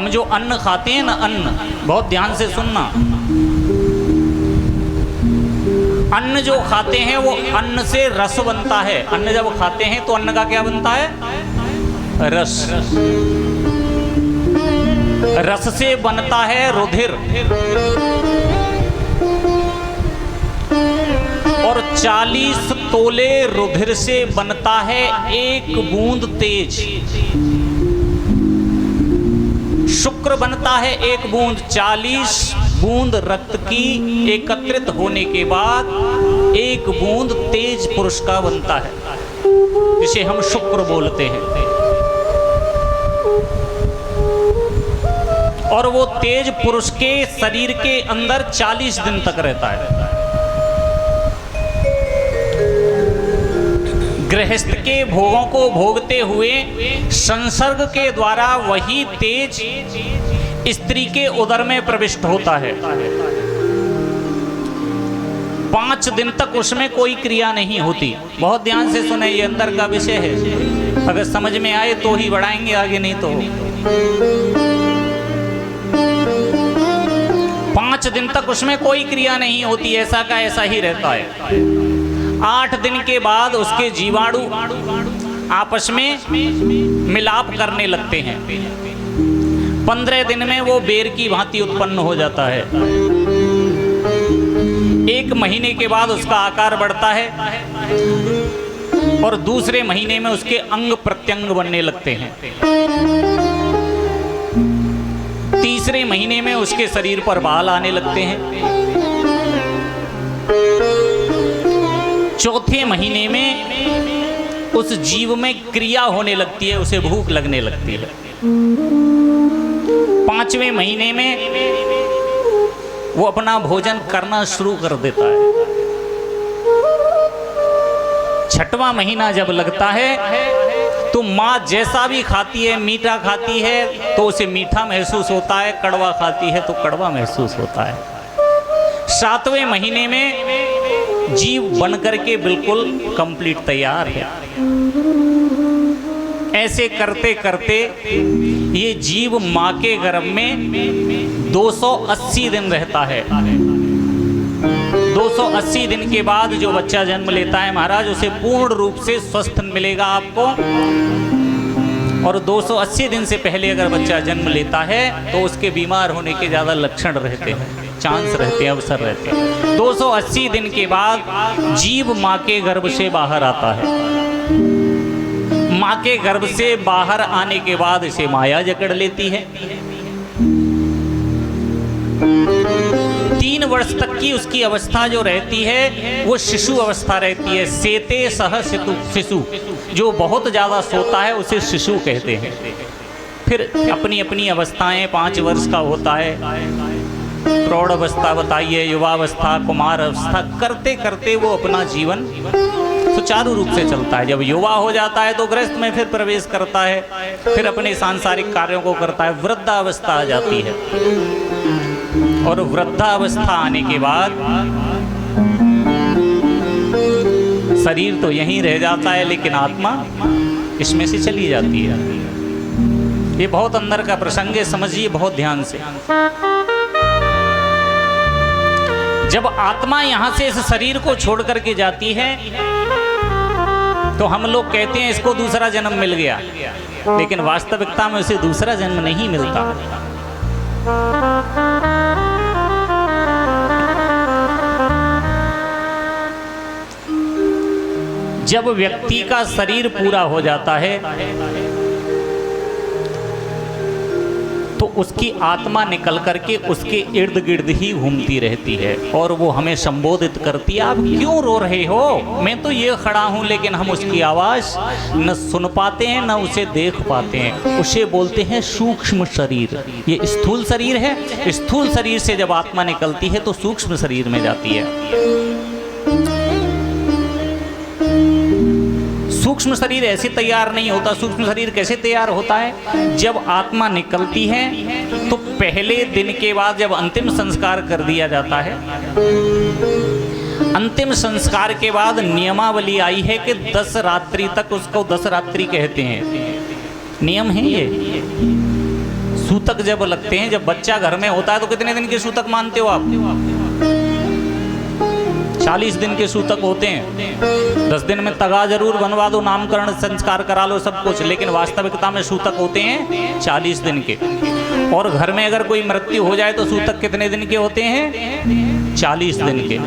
हम जो अन्न खाते हैं ना, अन्न, बहुत ध्यान से सुनना, अन्न जो खाते हैं वो अन्न से रस बनता है। अन्न जब खाते हैं तो अन्न का क्या बनता है? रस। रस से बनता है रुधिर, और 40 तोले रुधिर से बनता है 1 बूंद तेज। शुक्र बनता है 1 बूंद। 40 बूंद रक्त की एकत्रित होने के बाद 1 बूंद तेज पुरुष का बनता है, जिसे हम शुक्र बोलते हैं। और वो तेज पुरुष के शरीर के अंदर 40 दिन तक रहता है। गृहस्थ के भोगों को भोगते हुए संसर्ग के द्वारा वही तेज स्त्री के उदर में प्रविष्ट होता है। 5 दिन तक उसमें कोई क्रिया नहीं होती। बहुत ध्यान से सुने, ये अंदर का विषय है। अगर समझ में आए तो ही बढ़ाएंगे आगे, नहीं तो 5 दिन तक उसमें कोई क्रिया नहीं होती, ऐसा का ऐसा ही रहता है। 8 दिन के बाद उसके जीवाणु आपस में मिलाप करने लगते हैं। 15 दिन में वो बेर की भांति उत्पन्न हो जाता है। 1 महीने के बाद उसका आकार बढ़ता है और दूसरे महीने में उसके अंग प्रत्यंग बनने लगते हैं। तीसरे महीने में उसके शरीर पर बाल आने लगते हैं। चौथे महीने में उस जीव में क्रिया होने लगती है, उसे भूख लगने लगती है। 5वें महीने में वो अपना भोजन करना शुरू कर देता है। 6वां महीना जब लगता है तो माँ जैसा भी खाती है, मीठा खाती है तो उसे मीठा महसूस होता है, कड़वा खाती है तो कड़वा महसूस होता है। 7वें महीने में जीव बन करके बिल्कुल कंप्लीट तैयार है। ऐसे करते करते ये जीव माँ के गर्भ में 280 दिन रहता है। 280 दिन के बाद जो बच्चा जन्म लेता है महाराज, उसे पूर्ण रूप से स्वस्थ मिलेगा आपको। और 280 दिन से पहले अगर बच्चा जन्म लेता है तो उसके बीमार होने के ज़्यादा लक्षण रहते हैं, चांस रहते हैं, अवसर रहते हैं। 280 दिन के बाद जीव माँ के गर्भ से बाहर आता है। माँ के गर्भ से बाहर आने के बाद इसे माया जकड़ लेती है। 3 वर्ष तक की उसकी अवस्था जो रहती है वो शिशु अवस्था रहती है। सेते सह शिशु, जो बहुत ज़्यादा सोता है उसे शिशु कहते हैं। फिर अपनी अपनी अवस्थाएं, 5 वर्ष का होता है, प्रौढ़ अवस्था बताइए, युवावस्था, कुमार अवस्था, करते करते वो अपना जीवन सुचारू रूप से चलता है। जब युवा हो जाता है तो गृहस्थ में फिर प्रवेश करता है, फिर अपने सांसारिक कार्यों को करता है। वृद्धावस्था आ जाती है और वृद्धावस्था आने के बाद शरीर तो यहीं रह जाता है लेकिन आत्मा इसमें से चली जाती है। ये बहुत अंदर का प्रसंग है, समझिए बहुत ध्यान से। जब आत्मा यहाँ से इस शरीर को छोड़ करके जाती है तो हम लोग कहते हैं इसको दूसरा जन्म मिल गया, लेकिन वास्तविकता में उसे दूसरा जन्म नहीं मिलता। जब व्यक्ति का शरीर पूरा हो जाता है तो उसकी आत्मा निकल करके उसके इर्द गिर्द ही घूमती रहती है और वो हमें संबोधित करती है, आप क्यों रो रहे हो? मैं तो ये खड़ा हूँ, लेकिन हम उसकी आवाज़ न सुन पाते हैं न उसे देख पाते हैं। उसे बोलते हैं सूक्ष्म शरीर। ये स्थूल शरीर है। स्थूल शरीर से जब आत्मा निकलती है तो सूक्ष्म शरीर में जाती है। सूक्ष्म शरीर ऐसे तैयार नहीं होता। सूक्ष्म शरीर कैसे तैयार होता है? जब आत्मा निकलती है तो पहले दिन के बाद जब अंतिम संस्कार कर दिया जाता है, अंतिम संस्कार के बाद नियमावली आई है कि 10 रात्रि तक, उसको 10 रात्रि कहते हैं, नियम है ये। सूतक जब लगते हैं, जब बच्चा घर में होता है तो कितने दिन के सूतक मानते हो आप? 40 दिन के सूतक होते हैं। 10 दिन में तगा जरूर बनवा दो, नामकरण संस्कार करा लो, सब कुछ, लेकिन वास्तविकता में सूतक होते हैं 40 दिन के। और घर में अगर कोई मृत्यु हो जाए तो सूतक कितने दिन के होते हैं? 40 दिन के।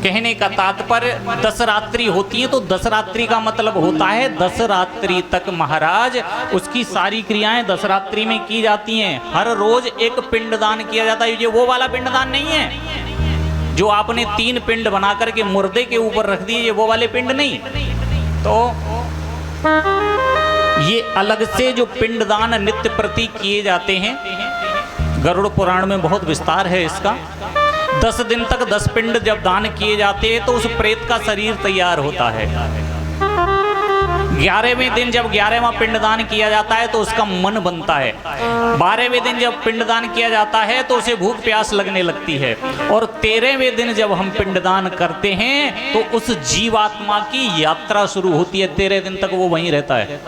कहने का तात्पर्य 10 रात्रि होती है, तो 10 रात्रि का मतलब होता है 10 रात्रि तक महाराज उसकी सारी क्रियाएं 10 रात्रि में की जाती हैं। हर रोज एक पिंडदान किया जाता है। ये वो वाला पिंडदान नहीं है जो आपने 3 पिंड बना करके मुर्दे के ऊपर रख दिए, ये वो वाले पिंड नहीं। तो ये अलग से जो पिंडदान नित्य प्रति किए जाते हैं, गरुड़ पुराण में बहुत विस्तार है इसका। 10 दिन तक 10 पिंड जब दान किए जाते हैं तो उस प्रेत का शरीर तैयार होता है। 11वें दिन जब 11वां पिंडदान किया जाता है तो उसका मन बनता है। 12वें दिन जब पिंडदान किया जाता है तो उसे भूख प्यास लगने लगती है। और 13वें दिन जब हम पिंडदान करते हैं तो उस जीवात्मा की यात्रा शुरू होती है। 13 दिन तक वो वहीं रहता है।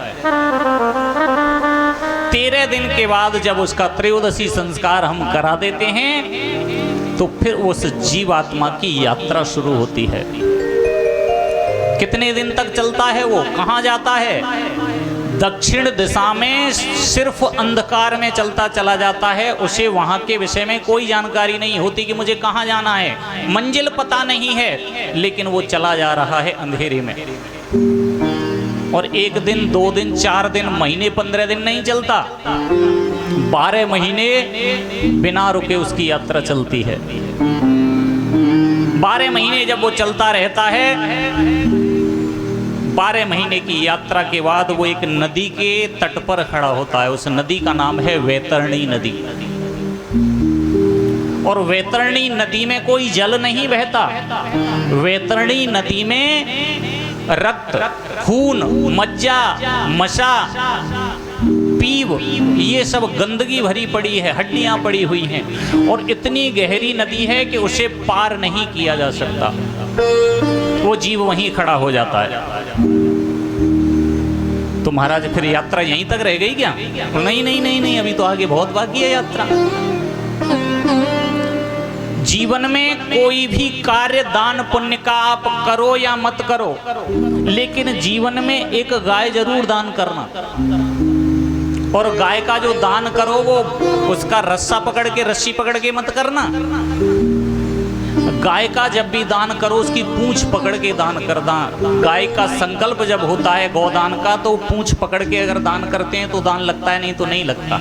13 दिन के बाद जब उसका त्रयोदशी संस्कार हम करा देते हैं तो फिर उस जीवात्मा की यात्रा शुरू होती है। कितने दिन तक चलता है वो? कहाँ जाता है? दक्षिण दिशा में सिर्फ अंधकार में चलता चला जाता है। उसे वहाँ के विषय में कोई जानकारी नहीं होती कि मुझे कहाँ जाना है, मंजिल पता नहीं है, लेकिन वो चला जा रहा है अंधेरे में। और 1 दिन 2 दिन 4 दिन महीने 15 दिन नहीं चलता, 12 महीने बिना रुके उसकी यात्रा चलती है। 12 महीने जब वो चलता रहता है, 12 महीने की यात्रा के बाद वो एक नदी के तट पर खड़ा होता है। उस नदी का नाम है वैतरणी नदी। और वैतरणी नदी में कोई जल नहीं बहता। वैतरणी नदी में रक्त, खून, मज्जा, मशा, पीव, ये सब गंदगी भरी पड़ी है, हड्डियां पड़ी हुई हैं। और इतनी गहरी नदी है कि उसे पार नहीं किया जा सकता। वो जीव वहीं खड़ा हो जाता है। तो महाराज फिर यात्रा यहीं तक रह गई क्या? नहीं नहीं नहीं नहीं, अभी तो आगे बहुत बाकी है यात्रा। जीवन में कोई भी कार्य दान पुण्य का आप करो या मत करो, लेकिन जीवन में एक गाय जरूर दान करना। और गाय का जो दान करो वो उसका रस्सा पकड़ के, रस्सी पकड़ के मत करना। गाय का जब भी दान करो उसकी पूंछ पकड़ के दान करना। गाय का संकल्प जब होता है गोदान का तो पूंछ पकड़ के अगर दान करते हैं तो दान लगता है, नहीं तो नहीं लगता।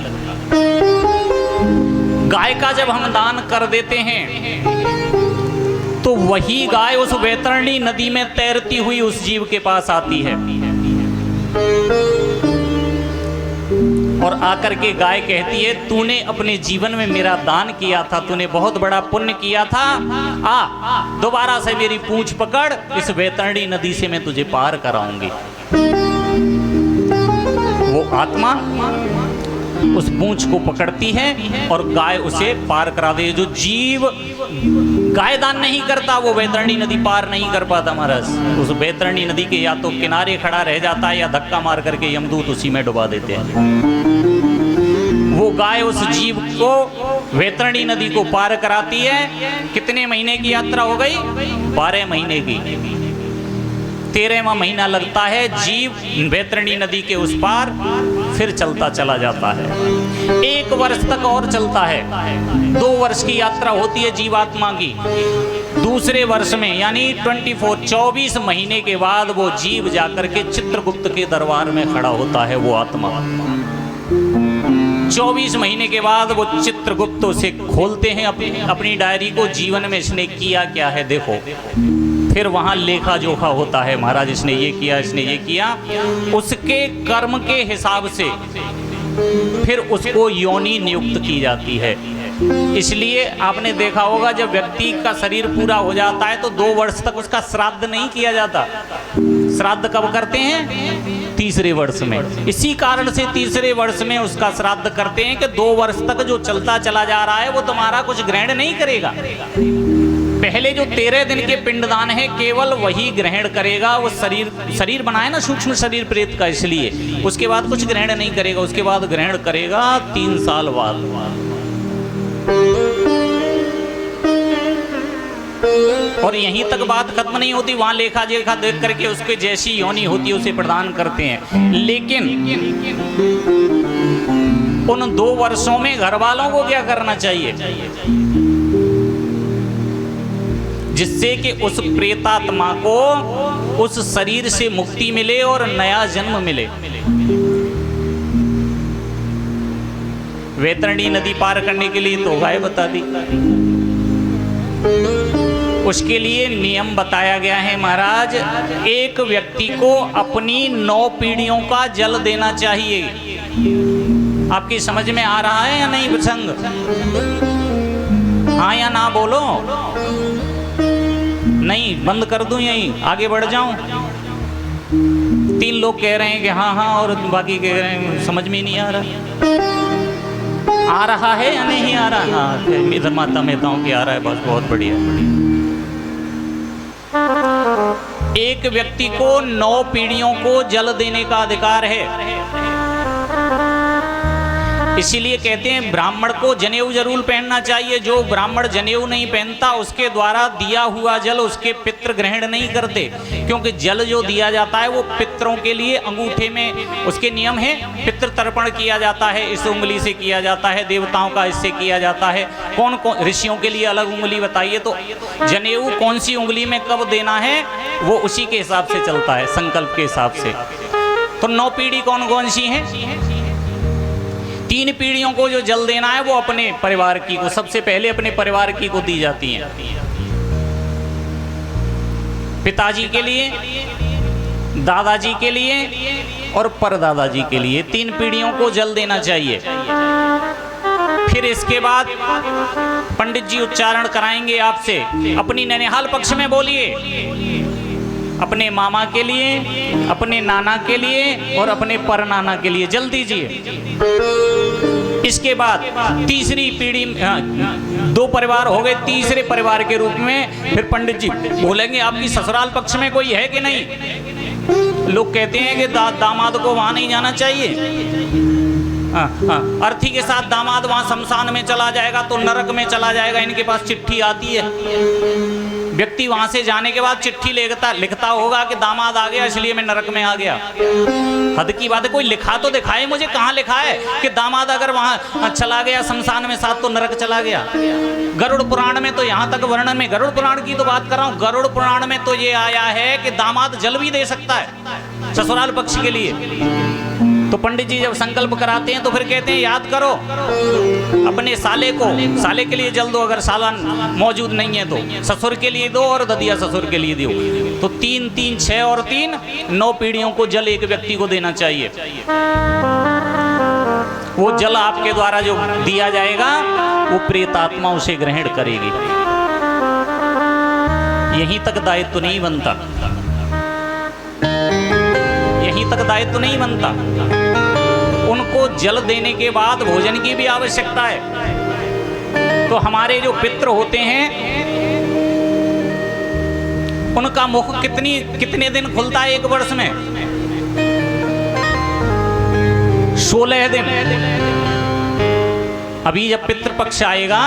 गाय का जब हम दान कर देते हैं तो वही गाय उस वैतरणी नदी में तैरती हुई उस जीव के पास आती है और आकर के गाय कहती है, तूने अपने जीवन में मेरा दान किया था, तूने बहुत बड़ा पुण्य किया था, आ दोबारा से मेरी पूंछ पकड़, इस वैतरणी नदी से मैं तुझे पार कराऊंगी। वो आत्मा उस पूंछ को पकड़ती है और गाय उसे पार करा दे। जो जीव गाय दान नहीं करता वो वैतरणी नदी पार नहीं कर पाता महाराज। उस वैतरणी नदी के या तो किनारे खड़ा रह जाता है या धक्का मार करके यमदूत उसी में डुबा देते हैं। वो गाय उस जीव को वैतरणी नदी को पार कराती है। कितने महीने की यात्रा हो गई? 12 महीने की। 13वां महीना लगता है, जीव वैतरणी नदी के उस पार फिर चलता चला जाता है। 1 वर्ष तक और चलता है। 2 वर्ष की यात्रा होती है जीवात्मा की। दूसरे वर्ष में यानी 24 महीने के बाद वो जीव जाकर के चित्रगुप्त के दरबार में खड़ा होता है। वो आत्मा 24 महीने के बाद वो चित्रगुप्त उसे खोलते हैं अपनी डायरी को, जीवन में इसने किया क्या है देखो। फिर वहाँ लेखा जोखा होता है, महाराज इसने ये किया, इसने ये किया। उसके कर्म के हिसाब से फिर उसको योनि नियुक्त की जाती है। इसलिए आपने देखा होगा जब व्यक्ति का शरीर पूरा हो जाता है तो 2 वर्ष तक उसका श्राद्ध नहीं किया जाता। श्राद्ध कब करते हैं? 3रे वर्ष में। इसी कारण से 3रे वर्ष में उसका श्राद्ध करते हैं कि 2 वर्ष तक जो चलता चला जा रहा है वो तुम्हारा कुछ ग्रहण नहीं करेगा। पहले जो 13 दिन के पिंडदान है केवल वही ग्रहण करेगा। वो शरीर बनाए ना सूक्ष्म शरीर प्रेत का, इसलिए उसके बाद कुछ ग्रहण नहीं करेगा। उसके बाद ग्रहण करेगा 3 साल बाद। और यहीं तक बात खत्म नहीं होती, वहां लेखा जोखा देख करके उसके जैसी योनि होती है उसे प्रदान करते हैं। लेकिन उन 2 वर्षों में घर वालों को क्या करना चाहिए, जिससे कि उस प्रेतात्मा को उस शरीर से मुक्ति मिले और नया जन्म मिले। वैतरणी नदी पार करने के लिए तो गाय बता दी, उसके लिए नियम बताया गया है महाराज। एक व्यक्ति को अपनी 9 पीढ़ियों का जल देना चाहिए। आपकी समझ में आ रहा है या नहीं प्रसंग? हाँ या ना बोलो। नहीं, बंद कर दूं यहीं, आगे बढ़ जाऊं? 3 लोग कह रहे हैं कि हाँ हाँ, और बाकी कह रहे हैं समझ में नहीं आ रहा। आ रहा है या नहीं आ रहा? हाँ, इधर माता मेहताओं की आ रहा है, बस बहुत बढ़िया। एक व्यक्ति को 9 पीढ़ियों को जल देने का अधिकार है। इसीलिए कहते हैं ब्राह्मण को जनेऊ जरूर पहनना चाहिए। जो ब्राह्मण जनेऊ नहीं पहनता उसके द्वारा दिया हुआ जल उसके पितृ ग्रहण नहीं करते, क्योंकि जल जो दिया जाता है वो पितरों के लिए अंगूठे में उसके नियम है। पितृ तर्पण किया जाता है, इस उंगली से किया जाता है, देवताओं का इससे किया जाता है। कौन कौन ऋषियों के लिए अलग उंगली बताइए, तो जनेऊ कौन सी उंगली में कब देना है वो उसी के हिसाब से चलता है, संकल्प के हिसाब से। तो 9 पीढ़ी कौन कौन सी है? 3 पीढ़ियों को जो जल देना है वो अपने परिवार की को, सबसे पहले अपने परिवार की को दी जाती है। पिताजी के लिए, दादाजी के लिए और परदादाजी के लिए 3 पीढ़ियों को जल देना चाहिए। फिर इसके बाद पंडित जी उच्चारण कराएंगे आपसे। अपनी ननिहाल पक्ष में बोलिए, अपने मामा के लिए, अपने नाना के लिए और अपने परनाना के लिए जल दीजिए। इसके बाद तीसरी पीढ़ी, 2 परिवार हो गए, तीसरे परिवार के रूप में फिर पंडित जी बोलेंगे आपकी ससुराल पक्ष में कोई है कि नहीं। लोग कहते हैं कि दामाद को वहां नहीं जाना चाहिए। अर्थी के साथ दामाद वहां शमशान में चला जाएगा तो नरक में चला जाएगा। इनके पास चिट्ठी आती है, व्यक्ति वहां से जाने के बाद चिट्ठी लिखता होगा कि दामाद आ गया इसलिए मैं नरक में आ गया। हद की बात है, कोई लिखा तो दिखाए मुझे, कहाँ लिखा है कि दामाद अगर वहां चला गया शमशान में साथ तो नरक चला गया। गरुड़ पुराण में तो यहाँ तक वर्णन में, गरुड़ पुराण की तो बात कर रहा हूँ, गरुड़ पुराण में तो ये आया है कि दामाद जल भी दे सकता है ससुराल पक्ष के लिए। तो पंडित जी जब संकल्प कराते हैं तो फिर कहते हैं याद करो अपने साले को, साले के लिए जल दो अगर साला मौजूद नहीं है तो, ससुर के लिए दो और ददिया ससुर के लिए दो। तो 3 3 6 और 3 9 पीढ़ियों को जल एक व्यक्ति को देना चाहिए। वो जल आपके द्वारा जो दिया जाएगा वो प्रेतात्मा उसे ग्रहण करेगी। यहीं तक दायित्व नहीं बनता, यहीं तक दायित्व नहीं बनता। उनको जल देने के बाद भोजन की भी आवश्यकता है। तो हमारे जो पितृ होते हैं उनका मुख कितने दिन खुलता है 1 वर्ष में? 16 दिन। अभी जब पितृपक्ष आएगा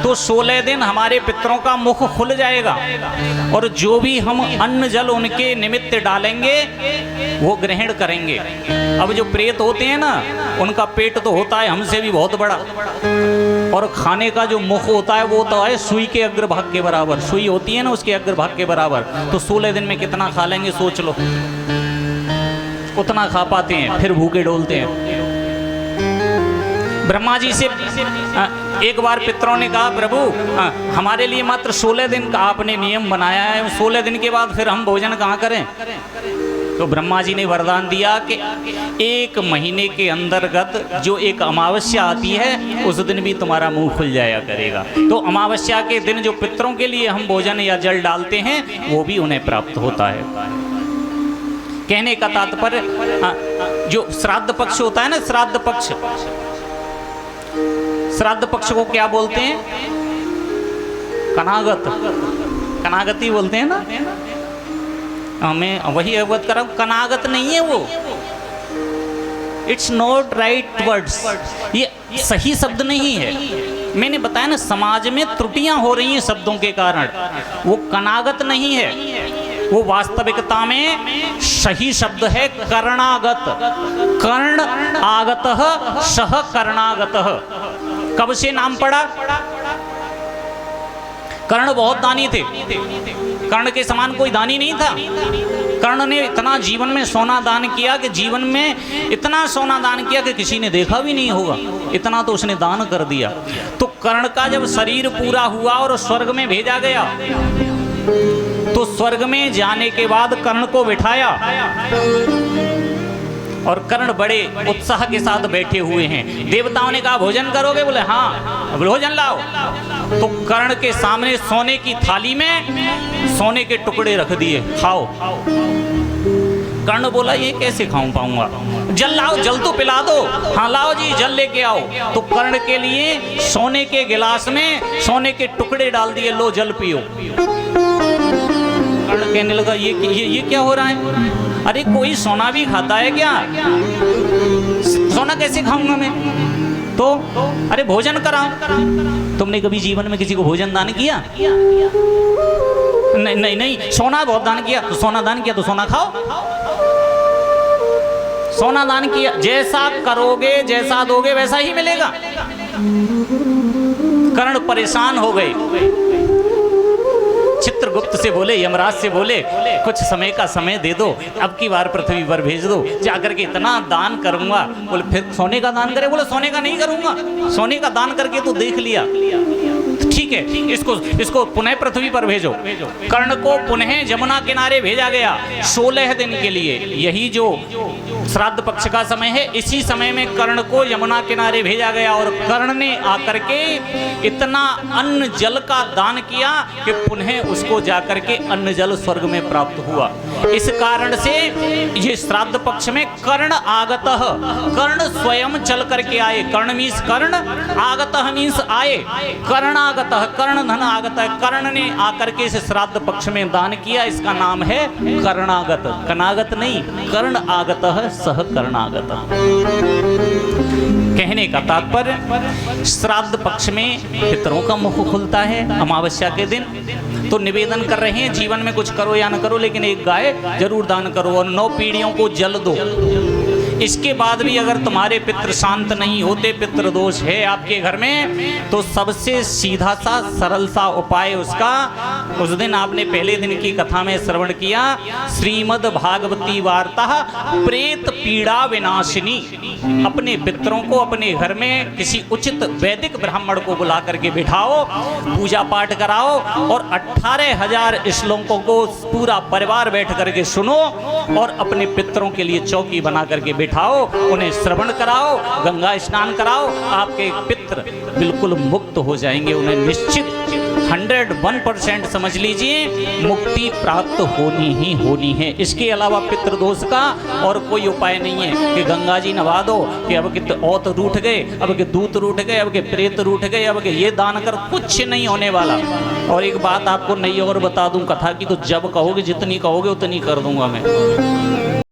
तो 16 दिन हमारे पितरों का मुख खुल जाएगा और जो भी हम अन्न जल उनके निमित्त डालेंगे वो ग्रहण करेंगे। अब जो प्रेत होते हैं ना उनका पेट तो होता है हमसे भी बहुत बड़ा, और खाने का जो मुख होता है वो तो है सुई के अग्रभाग के बराबर। सुई होती है ना उसके अग्रभाग के बराबर। तो 16 दिन में कितना खा लेंगे सोच लो। उतना खा पाते हैं फिर भूखे डोलते हैं। ब्रह्मा जी से एक बार पितरों ने कहा प्रभु हमारे लिए मात्र 16 दिन का आपने नियम बनाया है, 16 दिन के बाद फिर हम भोजन कहाँ करें? तो ब्रह्मा जी ने वरदान दिया कि 1 महीने के अंतर्गत जो एक अमावस्या आती है उस दिन भी तुम्हारा मुंह खुल जाया करेगा। तो अमावस्या के दिन जो पितरों के लिए हम भोजन या जल डालते हैं वो भी उन्हें प्राप्त होता है। कहने का तात्पर्य जो श्राद्ध पक्ष होता है ना, श्राद्ध पक्ष को क्या बोलते हैं? कनागत, कनागति बोलते हैं ना, मैं वही अवगत कर रहा हूँ, कनागत नहीं है वो, इट्स नॉट राइट वर्ड्स, ये सही शब्द नहीं है। मैंने बताया ना, समाज में त्रुटियां हो रही हैं शब्दों के कारण, वो कनागत नहीं है, वो वास्तविकता में सही शब्द है कर्णागत। कर्ण आगतः सह कर्णागतः। कब से नाम पड़ा? कर्ण बहुत दानी थे, कर्ण के समान कोई दानी नहीं था। कर्ण ने इतना जीवन में सोना दान किया कि जीवन में इतना सोना दान किया कि किसी ने देखा भी नहीं होगा, इतना तो उसने दान कर दिया। तो कर्ण का जब शरीर पूरा हुआ और स्वर्ग में भेजा गया, तो स्वर्ग में जाने के बाद कर्ण को बिठाया और कर्ण बड़े उत्साह के साथ बैठे हुए हैं। देवताओं ने कहा भोजन करोगे? बोले हाँ, भोजन लाओ। तो कर्ण के सामने सोने की थाली में सोने के टुकड़े रख दिए, खाओ। कर्ण बोला ये कैसे खाऊं पाऊंगा, जल लाओ, जल तो पिला दो। हाँ लाओ जी, जल लेके आओ। तो कर्ण के लिए सोने के गिलास में सोने के टुकड़े डाल दिए, लो जल पियो। कर्ण कहने लगा ये क्या हो रहा है? अरे कोई सोना भी खाता है क्या? सोना कैसे खाऊंगा मैं? तो अरे भोजन कराओ। तुमने कभी जीवन में किसी को भोजन दान किया? नहीं नहीं नहीं, सोना बहुत दान किया। तो सोना दान किया तो सोना खाओ। सोना दान किया, जैसा करोगे जैसा दोगे वैसा ही मिलेगा। कर्ण परेशान हो गए, चित्रगुप्त से बोले, यमराज से बोले कुछ समय का समय दे दो, अब की बार पृथ्वी पर भेज दो, जाकर के इतना दान करूंगा। बोले फिर सोने का दान करे? बोले सोने का नहीं करूंगा, सोने का दान करके तो देख लिया। ठीक है, इसको पुनः पृथ्वी पर भेजो। कर्ण को पुनः जमुना किनारे भेजा गया 16 दिन के लिए। यही जो श्राद्ध पक्ष का समय है, इसी समय में कर्ण को यमुना किनारे भेजा गया और कर्ण ने आकर के इतना अन्न जल का दान किया कि पुनः उसको जाकर के अन्न जल स्वर्ग में प्राप्त हुआ। इस कारण से ये श्राद्ध पक्ष में कर्ण आगतः, कर्ण स्वयं चल करके आए। कर्ण मीन्स कर्ण, आगतः मीन्स आए। कर्णागतः, कर्ण धन आगतः, कर्ण ने आकर के इस श्राद्ध पक्ष में दान किया, इसका नाम है कर्णागत। कनागत नहीं, कर्ण आगतः सह कर्णागतः। कहने का तात्पर्य, श्राद्ध पक्ष में पितरों का मुख खुलता है अमावस्या के दिन, तो निवेदन कर रहे हैं जीवन में कुछ करो या न करो लेकिन एक गाय जरूर दान करो और 9 पीढ़ियों को जल दो। इसके बाद भी अगर तुम्हारे पितृ शांत नहीं होते, पितृ दोष है आपके घर में, तो सबसे सीधा सा सरल सा उपाय उसका, उस दिन आपने पहले दिन की कथा में श्रवण किया, श्रीमद् भागवती वार्ता प्रेत पीड़ा विनाशिनी। अपने पितरों को अपने घर में किसी उचित वैदिक ब्राह्मण को बुला करके बिठाओ, पूजा पाठ कराओ और 18,000 श्लोकों को पूरा परिवार बैठ करके सुनो और अपने पितरों के लिए चौकी बना करके बिठाओ, उन्हें श्रवण कराओ, गंगा स्नान कराओ, आपके पितृ बिल्कुल मुक्त हो जाएंगे। उन्हें निश्चित 101% समझ लीजिए मुक्ति प्राप्त होनी ही होनी है। इसके अलावा पितृदोष का और कोई उपाय नहीं है कि गंगा जी नवा दो, कि अब के औत रूठ गए, अब के दूत रूठ गए, अब के प्रेत रूठ गए, अब के ये दान कर, कुछ नहीं होने वाला। और एक बात आपको नई और बता दूं कथा की, तो जब कहोगे जितनी कहोगे उतनी कर दूंगा मैं।